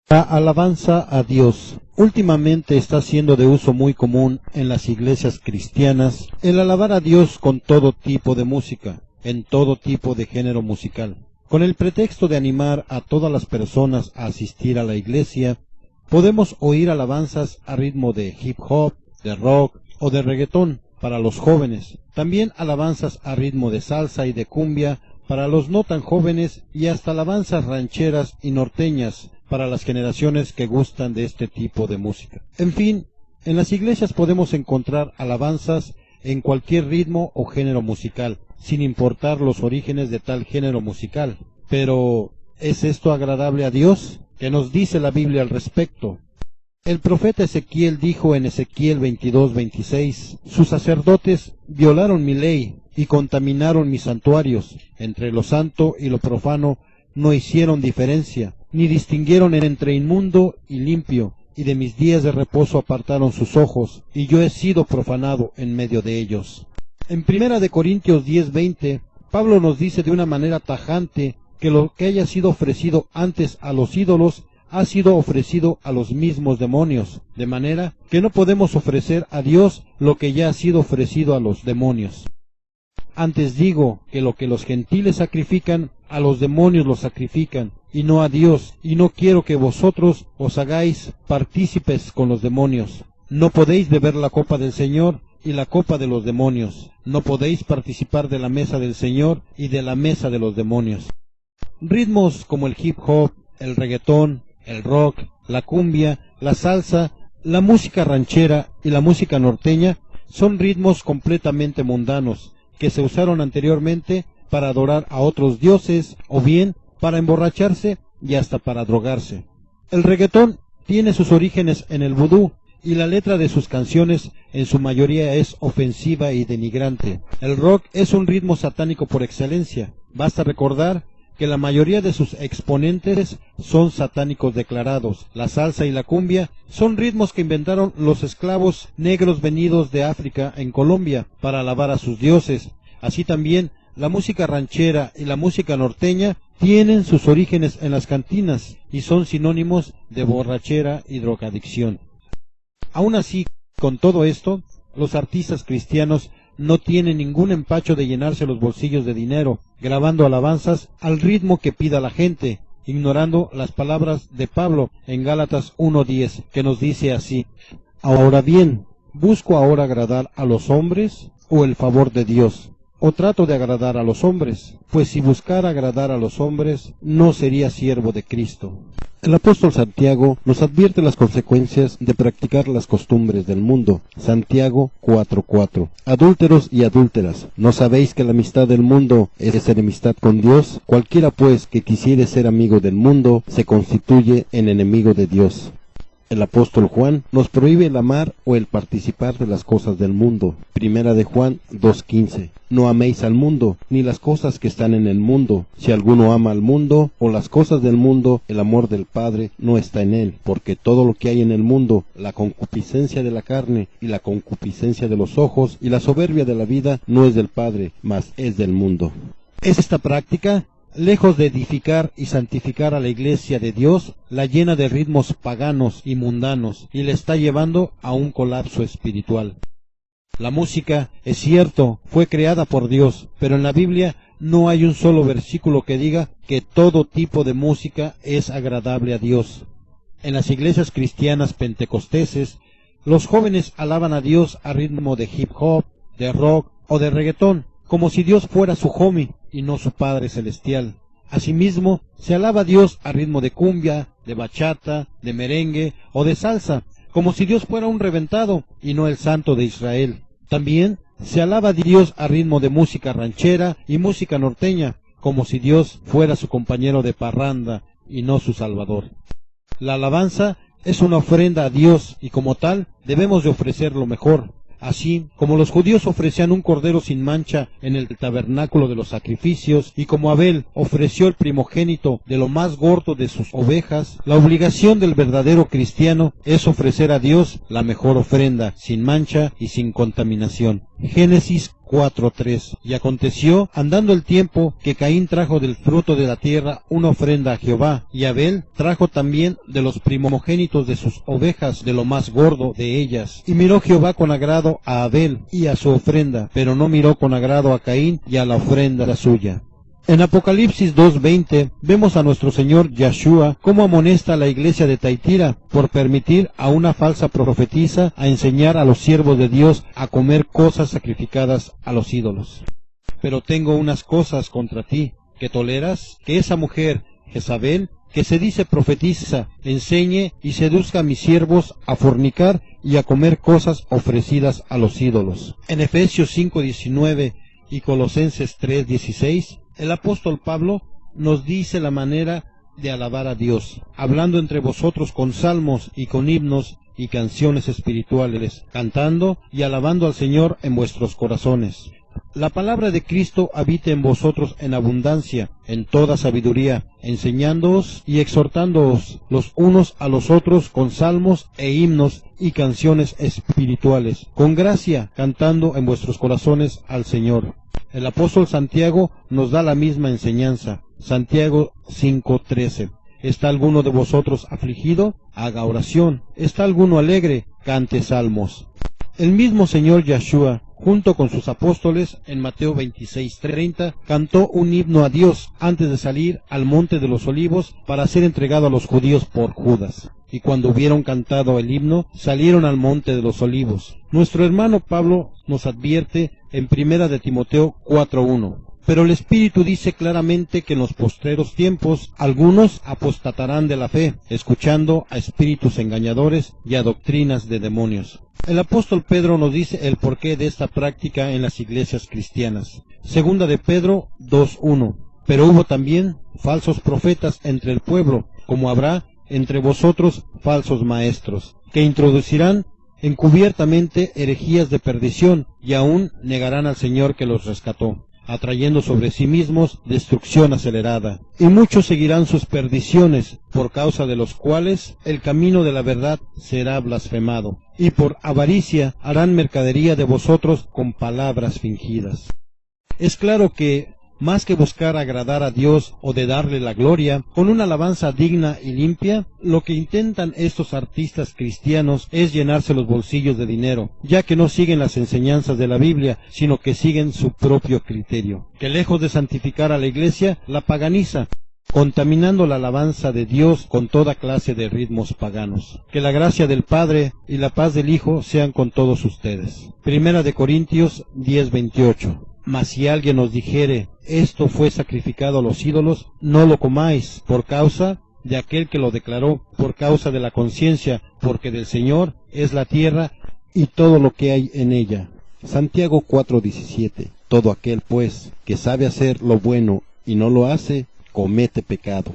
La alabanza a Dios. Últimamente está siendo de uso muy común en las iglesias cristianas el alabar a Dios con todo tipo de música, en todo tipo de género musical. Con el pretexto de animar a todas las personas a asistir a la iglesia, podemos oír alabanzas a ritmo de hip hop, de rock o de reggaetón para los jóvenes, también alabanzas a ritmo de salsa y de cumbia para los no tan jóvenes y hasta alabanzas rancheras y norteñas para las generaciones que gustan de este tipo de música. En fin, en las iglesias podemos encontrar alabanzas en cualquier ritmo o género musical, sin importar los orígenes de tal género musical. Pero, ¿es esto agradable a Dios? ¿Qué nos dice la Biblia al respecto? El profeta Ezequiel dijo en Ezequiel 22:26, sus sacerdotes violaron mi ley y contaminaron mis santuarios. Entre lo santo y lo profano no hicieron diferencia, ni distinguieron entre inmundo y limpio, y de mis días de reposo apartaron sus ojos, y yo he sido profanado en medio de ellos. En 1 Corintios 10:20, Pablo nos dice de una manera tajante que lo que haya sido ofrecido antes a los ídolos ha sido ofrecido a los mismos demonios, de manera que no podemos ofrecer a Dios lo que ya ha sido ofrecido a los demonios. Antes digo que lo que los gentiles sacrifican, a los demonios lo sacrifican, y no a Dios, y no quiero que vosotros os hagáis partícipes con los demonios. No podéis beber la copa del Señor y la copa de los demonios. No podéis participar de la mesa del Señor y de la mesa de los demonios. Ritmos como el hip hop, el reggaetón, el rock, la cumbia, la salsa, la música ranchera y la música norteña son ritmos completamente mundanos que se usaron anteriormente para adorar a otros dioses o bien para emborracharse y hasta para drogarse. El reggaetón tiene sus orígenes en el vudú y la letra de sus canciones en su mayoría es ofensiva y denigrante. El rock es un ritmo satánico por excelencia. Basta recordar que la mayoría de sus exponentes son satánicos declarados. La salsa y la cumbia son ritmos que inventaron los esclavos negros venidos de África en Colombia para alabar a sus dioses. Así también la música ranchera y la música norteña tienen sus orígenes en las cantinas y son sinónimos de borrachera y drogadicción. Aún así, con todo esto, los artistas cristianos no tienen ningún empacho de llenarse los bolsillos de dinero, grabando alabanzas al ritmo que pida la gente, ignorando las palabras de Pablo en Gálatas 1:10, que nos dice así: ahora bien, ¿busco ahora agradar a los hombres o el favor de Dios? ¿O trato de agradar a los hombres? Pues si buscara agradar a los hombres, no sería siervo de Cristo. El apóstol Santiago nos advierte las consecuencias de practicar las costumbres del mundo. Santiago 4:4. Adúlteros y adúlteras, ¿no sabéis que la amistad del mundo es enemistad con Dios? Cualquiera pues que quisiere ser amigo del mundo, se constituye en enemigo de Dios. El apóstol Juan nos prohíbe el amar o el participar de las cosas del mundo. Primera de Juan 2:15. No améis al mundo, ni las cosas que están en el mundo. Si alguno ama al mundo o las cosas del mundo, el amor del Padre no está en él. Porque todo lo que hay en el mundo, la concupiscencia de la carne y la concupiscencia de los ojos y la soberbia de la vida, no es del Padre, mas es del mundo. Esta práctica, lejos de edificar y santificar a la iglesia de Dios, la llena de ritmos paganos y mundanos y le está llevando a un colapso espiritual. La música, es cierto, fue creada por Dios, pero en la Biblia no hay un solo versículo que diga que todo tipo de música es agradable a Dios. En las iglesias cristianas pentecosteses, los jóvenes alaban a Dios a ritmo de hip hop, de rock o de reggaetón, como si Dios fuera su homie y no su Padre Celestial. Asimismo, se alaba a Dios a ritmo de cumbia, de bachata, de merengue o de salsa, como si Dios fuera un reventado y no el Santo de Israel. También se alaba a Dios a ritmo de música ranchera y música norteña, como si Dios fuera su compañero de parranda y no su Salvador. La alabanza es una ofrenda a Dios y como tal debemos de ofrecer lo mejor. Así como los judíos ofrecían un cordero sin mancha en el tabernáculo de los sacrificios, y como Abel ofreció el primogénito de lo más gordo de sus ovejas, la obligación del verdadero cristiano es ofrecer a Dios la mejor ofrenda, sin mancha y sin contaminación. Génesis 4:3. Y aconteció, andando el tiempo, que Caín trajo del fruto de la tierra una ofrenda a Jehová, y Abel trajo también de los primogénitos de sus ovejas, de lo más gordo de ellas. Y miró Jehová con agrado a Abel y a su ofrenda, pero no miró con agrado a Caín y a la ofrenda suya. En Apocalipsis 2:20 vemos a nuestro Señor Yahshua cómo amonesta a la iglesia de Taitira por permitir a una falsa profetisa a enseñar a los siervos de Dios a comer cosas sacrificadas a los ídolos. Pero tengo unas cosas contra ti, que toleras que esa mujer, Jezabel, que se dice profetiza, enseñe y seduzca a mis siervos a fornicar y a comer cosas ofrecidas a los ídolos. En Efesios 5:19 y Colosenses 3:16, el apóstol Pablo nos dice la manera de alabar a Dios, hablando entre vosotros con salmos y con himnos y canciones espirituales, cantando y alabando al Señor en vuestros corazones. La palabra de Cristo habite en vosotros en abundancia, en toda sabiduría, enseñándoos y exhortándoos los unos a los otros con salmos e himnos y canciones espirituales, con gracia, cantando en vuestros corazones al Señor. El apóstol Santiago nos da la misma enseñanza. Santiago 5:13. ¿Está alguno de vosotros afligido? Haga oración. ¿Está alguno alegre? Cante salmos. El mismo Señor Yahshua, junto con sus apóstoles, en Mateo 26:30, cantó un himno a Dios antes de salir al monte de los olivos para ser entregado a los judíos por Judas. Y cuando hubieron cantado el himno, salieron al monte de los olivos. Nuestro hermano Pablo nos advierte en 1 de Timoteo 4:1. Pero el Espíritu dice claramente que en los postreros tiempos algunos apostatarán de la fe, escuchando a espíritus engañadores y a doctrinas de demonios. El apóstol Pedro nos dice el porqué de esta práctica en las iglesias cristianas. Segunda de Pedro 2:1. Pero hubo también falsos profetas entre el pueblo, como habrá entre vosotros falsos maestros, que introducirán encubiertamente herejías de perdición, y aún negarán al Señor que los rescató, atrayendo sobre sí mismos destrucción acelerada. Y muchos seguirán sus perdiciones, por causa de los cuales el camino de la verdad será blasfemado, y por avaricia harán mercadería de vosotros con palabras fingidas. Es claro que, más que buscar agradar a Dios o de darle la gloria, con una alabanza digna y limpia, lo que intentan estos artistas cristianos es llenarse los bolsillos de dinero, ya que no siguen las enseñanzas de la Biblia, sino que siguen su propio criterio, que lejos de santificar a la iglesia, la paganiza, contaminando la alabanza de Dios con toda clase de ritmos paganos. Que la gracia del Padre y la paz del Hijo sean con todos ustedes. 1 de Corintios 10:28. Mas si alguien os dijere, esto fue sacrificado a los ídolos, no lo comáis, por causa de aquel que lo declaró, por causa de la conciencia, porque del Señor es la tierra y todo lo que hay en ella. Santiago 4:17. Todo aquel, pues, que sabe hacer lo bueno y no lo hace, comete pecado.